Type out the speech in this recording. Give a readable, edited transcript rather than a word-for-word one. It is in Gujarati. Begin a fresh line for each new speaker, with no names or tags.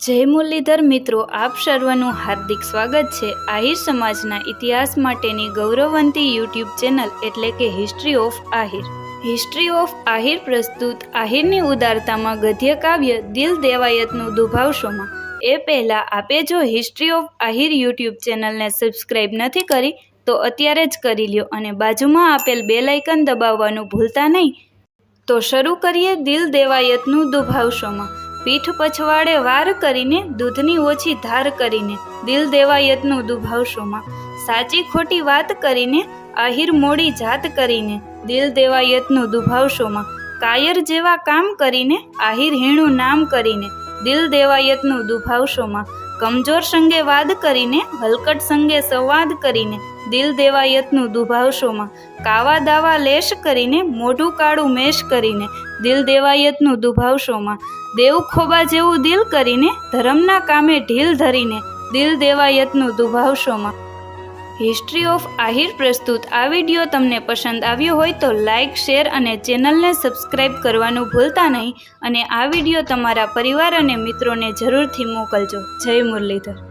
જય મુરલીધર મિત્રો, આપ સર્વનું હાર્દિક સ્વાગત છે આહિર સમાજના ઇતિહાસ માટેની ગૌરવવંતી યુટ્યુબ ચેનલ એટલે કે history of Ahir. History of Ahir પ્રસ્તુત આહિરની ઉદારતામાં ગદ્ય કાવ્ય દિલ દેવાયતનું દુભાવશોમાં. એ પહેલાં આપે જો હિસ્ટ્રી ઓફ આહિર યુટ્યુબ ચેનલને સબસ્ક્રાઈબ નથી કરી તો અત્યારે જ કરી લ્યો અને બાજુમાં આપેલ બેલ આઇકન દબાવવાનું ભૂલતા નહીં. તો શરૂ કરીએ દિલ દેવાયતનું દુભાવશોમાં. પીઠ પછવાડે વાર કરીને, દૂધની ઓછી ધાર કરીને, દિલ દેવાયતનું દુભાવશોમાં. સાચી ખોટી વાત કરીને, આહિર મોડી જાત કરીને, દિલ દેવાયતનું દુભાવશોમાં. કાયર જેવા કામ કરીને, આહિર હીણું નામ કરીને, દિલ દેવાયતનું દુભાવશોમાં. કમજોર સંગે વાદ કરીને, હલકટ સંગે સંવાદ કરીને, દિલ દેવાયતનું દુભાવશોમાં. કાવા દાવા લેશ કરીને, મોઢું કાળું મેશ કરીને, દિલ દેવાયતનું દુભાવશોમાં. દેવ ખોબા જેવું દિલ કરીને, ધર્મના કામે ઢીલ ધરીને, દિલ દેવાયતનું દુભાવશોમાં. હિસ્ટ્રી ઓફ આહિર પ્રસ્તુત આ વિડીયો તમને પસંદ આવ્યો હોય તો લાઇક, શેર અને ચેનલને સબસ્ક્રાઈબ કરવાનું ભૂલતા નહીં અને આ વિડીયો તમારા પરિવાર અને મિત્રોને જરૂરથી મોકલજો. જય મુરલીધર.